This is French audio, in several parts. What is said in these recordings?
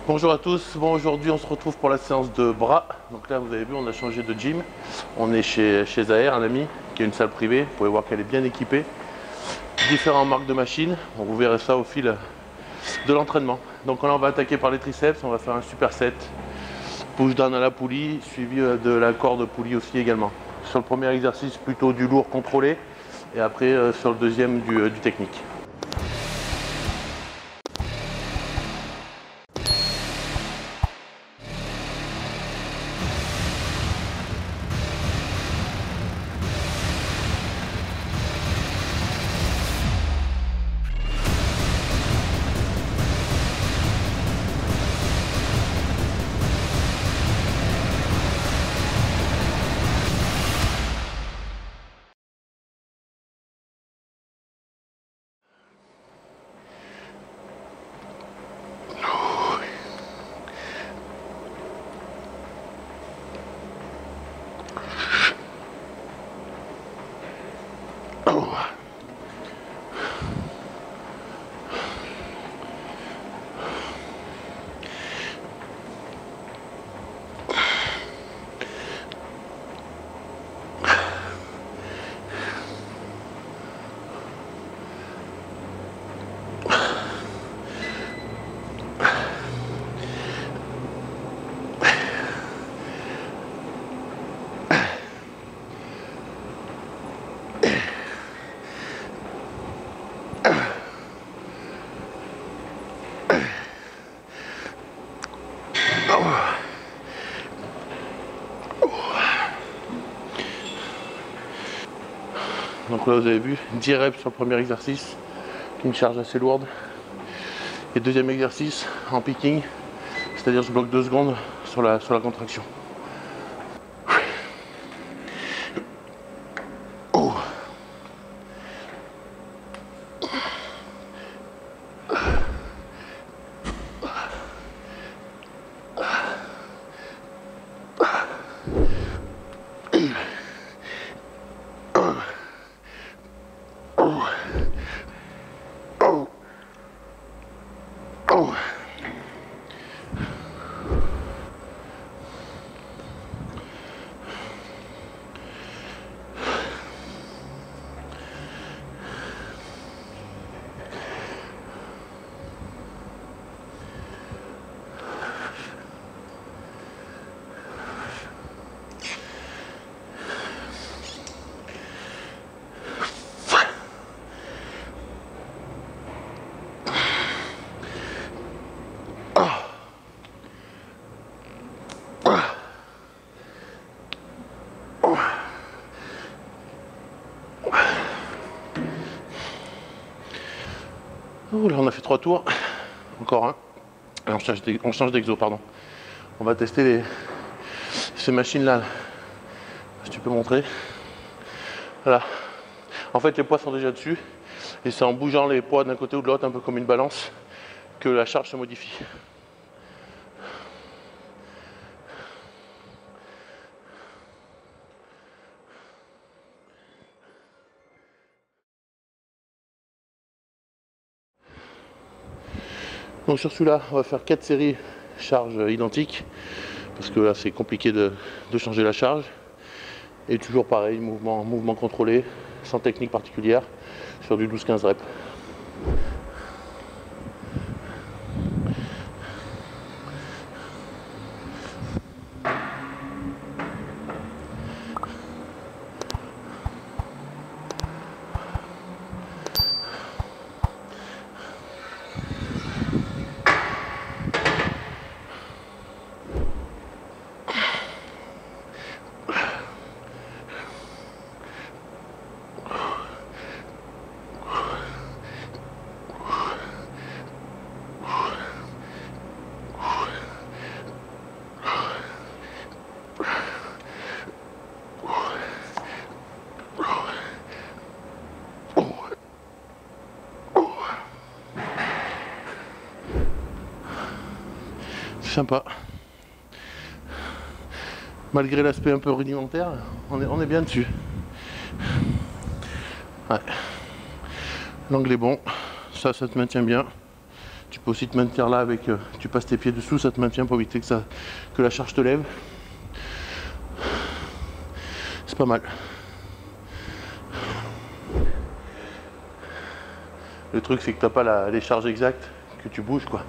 Bonjour à tous, bon aujourd'hui on se retrouve pour la séance de bras. Donc là vous avez vu on a changé de gym. On est chez Zahir, un ami qui a une salle privée. Vous pouvez voir qu'elle est bien équipée. Différentes marques de machines, vous verrez ça au fil de l'entraînement. Donc là on va attaquer par les triceps, on va faire un superset. Push down à la poulie, suivi de la corde poulie aussi également. Sur le premier exercice plutôt du lourd contrôlé et après sur le deuxième du technique. Donc là vous avez vu 10 reps sur le premier exercice, une charge assez lourde. Et deuxième exercice en picking, c'est-à-dire je bloque 2 secondes sur la contraction. Ouh, là on a fait 3 tours, encore un. Et on change d'exo, pardon. On va tester ces machines là. Si tu peux montrer. Voilà. En fait les poids sont déjà dessus. Et c'est en bougeant les poids d'un côté ou de l'autre, un peu comme une balance, que la charge se modifie. Donc sur celui-là, on va faire 4 séries charges identiques, parce que là c'est compliqué de changer la charge. Et toujours pareil, mouvement contrôlé, sans technique particulière, sur du 12-15 reps. Sympa. Malgré l'aspect un peu rudimentaire, on est bien dessus. Ouais. L'angle est bon, ça te maintient bien. Tu peux aussi te maintenir là avec, tu passes tes pieds dessous, ça te maintient pour éviter que la charge te lève. C'est pas mal. Le truc c'est que t'as pas les charges exactes, que tu bouges quoi.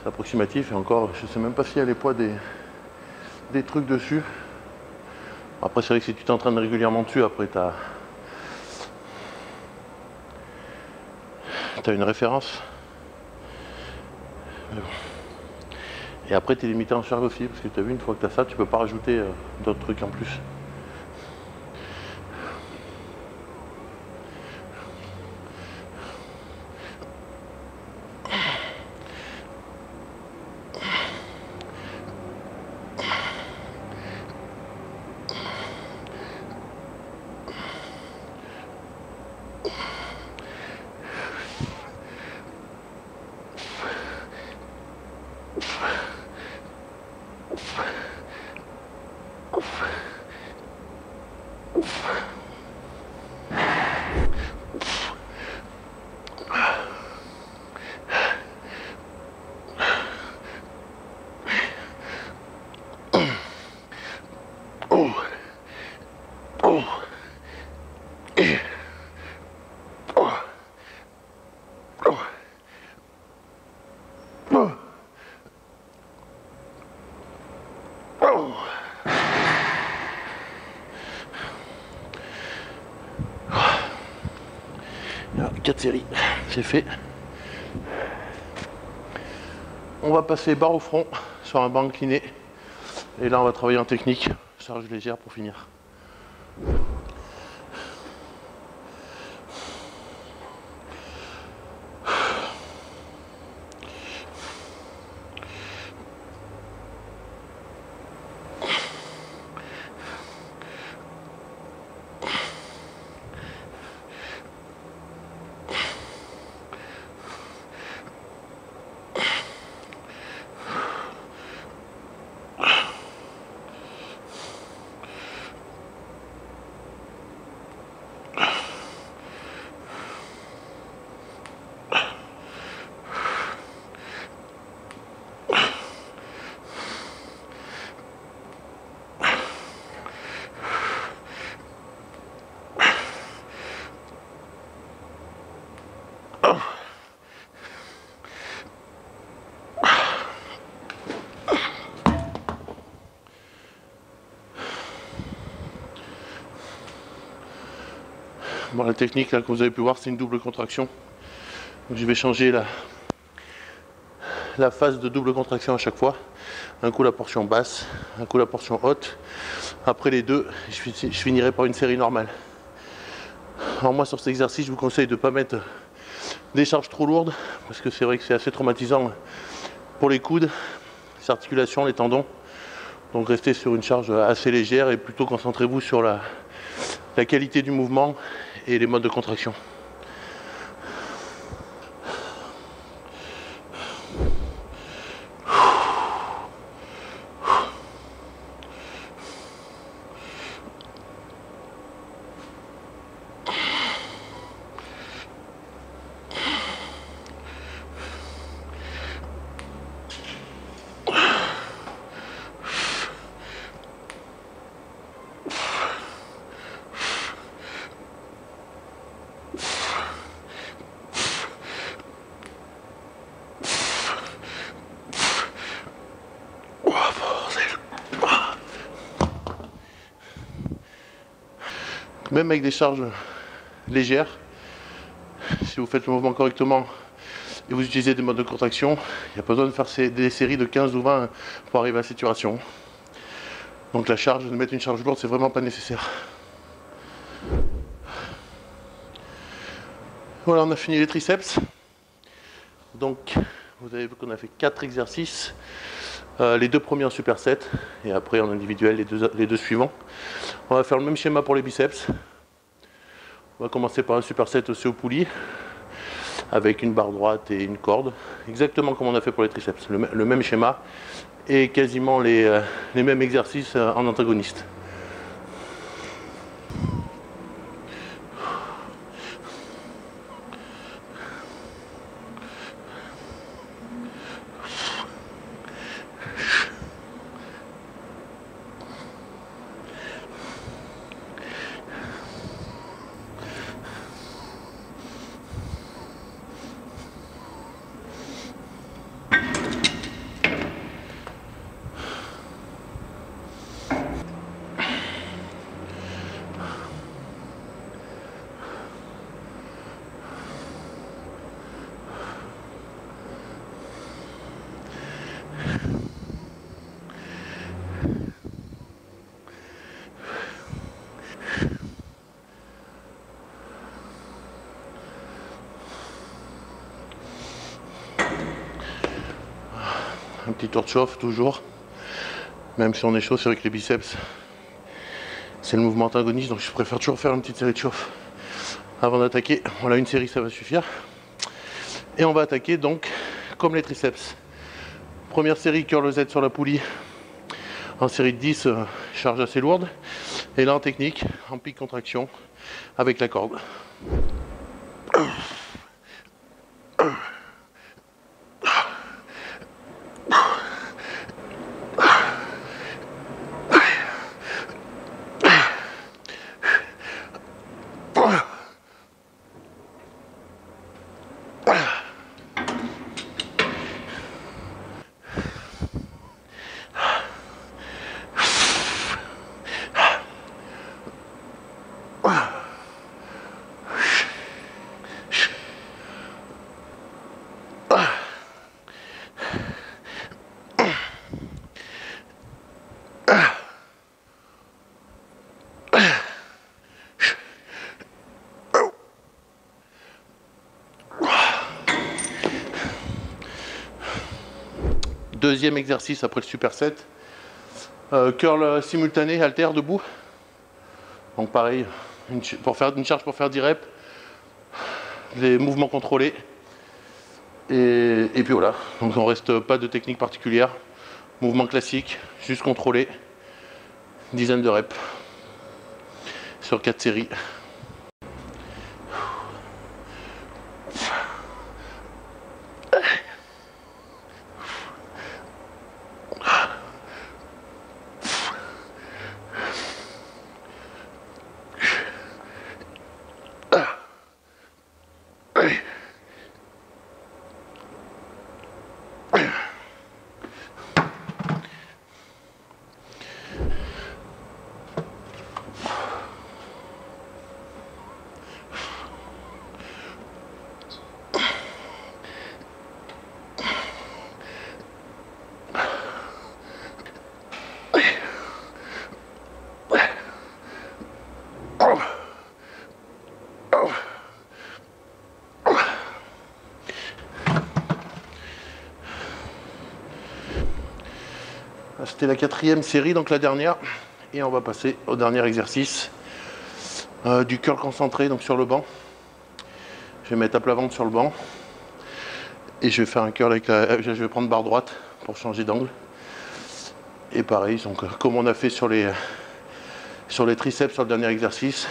C'est approximatif et encore, je sais même pas s'il y a les poids des trucs dessus. Après c'est vrai que si tu t'entraînes régulièrement dessus, après t'as une référence. Mais bon. Et après tu es limité en charge aussi, parce que tu as vu, une fois que tu as ça, tu peux pas rajouter d'autres trucs en plus. Alors, 4 séries, c'est fait. On va passer barre au front sur un banc incliné. Et là on va travailler en technique, charge légère pour finir. Bon, la technique là, comme vous avez pu voir, c'est une double contraction. Donc, je vais changer la phase de double contraction à chaque fois. Un coup la portion basse, un coup la portion haute. Après les deux, je finirai par une série normale. Alors moi sur cet exercice, je vous conseille de ne pas mettre des charges trop lourdes, parce que c'est vrai que c'est assez traumatisant pour les coudes, les articulations, les tendons. Donc restez sur une charge assez légère et plutôt concentrez-vous sur la qualité du mouvement et les modes de contraction. Même avec des charges légères, si vous faites le mouvement correctement et vous utilisez des modes de contraction, il n'y a pas besoin de faire des séries de 15 ou 20 pour arriver à cette saturation. Donc la charge, de mettre une charge lourde, c'est vraiment pas nécessaire. Voilà, on a fini les triceps. Donc vous avez vu qu'on a fait 4 exercices. Les deux premiers en superset et après en individuel les deux suivants. On va faire le même schéma pour les biceps. On va commencer par un superset aussi au poulie avec une barre droite et une corde, exactement comme on a fait pour les triceps, le même schéma et quasiment les mêmes exercices en antagoniste. un petit tour de chauffe toujours. Même si on est chaud, c'est vrai que les biceps, c'est le mouvement antagoniste, donc je préfère toujours faire une petite série de chauffe avant d'attaquer. Voilà, une série, ça va suffire. Et on va attaquer donc comme les triceps. Première série, curl Z sur la poulie. En série de 10, charge assez lourde. Et là en technique, en pic contraction, avec la corde. Deuxième exercice après le superset. Curl simultané, halter debout. Donc pareil, pour faire une charge pour faire 10 reps. Les mouvements contrôlés. Et puis voilà. Donc on reste pas de technique particulière. Mouvement classique, juste contrôlé. Dizaine de reps. Sur 4 séries. C'était la quatrième série, donc la dernière. Et on va passer au dernier exercice. Du curl concentré, donc sur le banc. Je vais mettre à plat ventre sur le banc. Et je vais faire un curl avec la... Je vais prendre barre droite pour changer d'angle. Et pareil, donc comme on a fait sur les triceps sur le dernier exercice,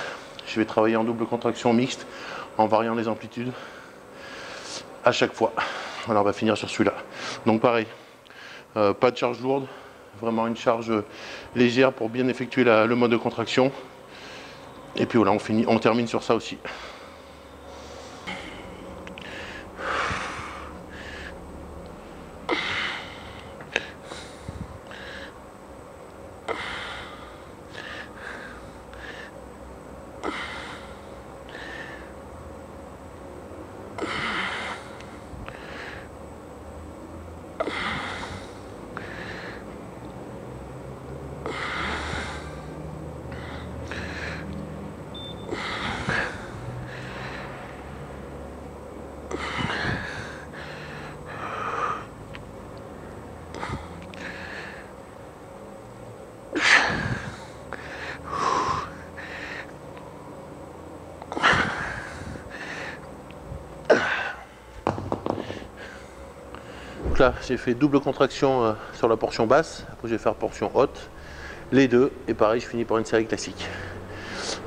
je vais travailler en double contraction mixte en variant les amplitudes à chaque fois. Alors on va finir sur celui-là. Donc pareil, pas de charge lourde, vraiment une charge légère pour bien effectuer le mode de contraction. Et puis voilà, on termine sur ça aussi. Donc là, j'ai fait double contraction sur la portion basse. Après, je vais faire portion haute. Les deux. Et pareil, je finis par une série classique.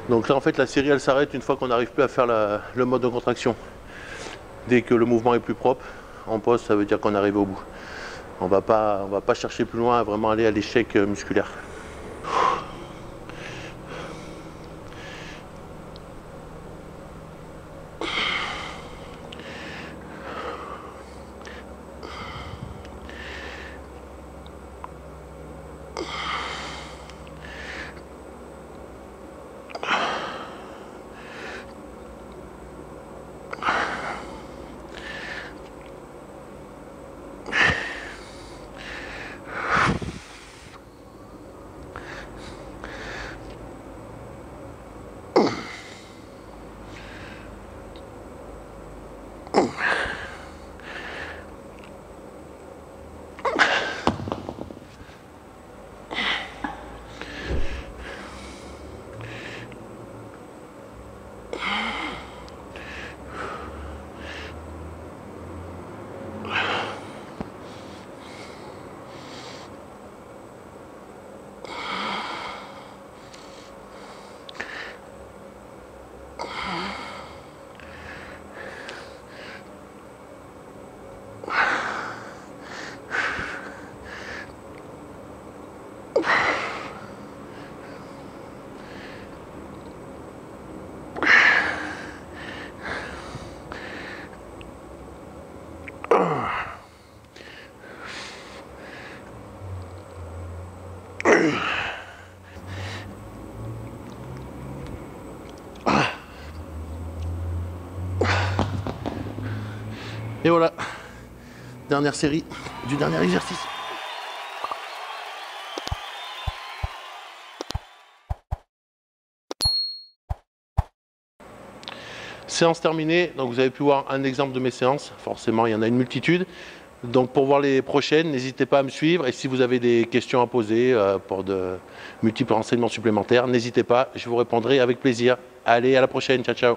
Donc là, en fait, la série, elle s'arrête une fois qu'on n'arrive plus à faire le mode de contraction. Dès que le mouvement est plus propre, en pause, ça veut dire qu'on arrive au bout. On va pas chercher plus loin à vraiment aller à l'échec musculaire. Et voilà, dernière série du dernier exercice. Séance terminée, donc vous avez pu voir un exemple de mes séances, forcément il y en a une multitude. Donc pour voir les prochaines, n'hésitez pas à me suivre et si vous avez des questions à poser pour de multiples renseignements supplémentaires, n'hésitez pas, je vous répondrai avec plaisir. Allez, à la prochaine, ciao ciao.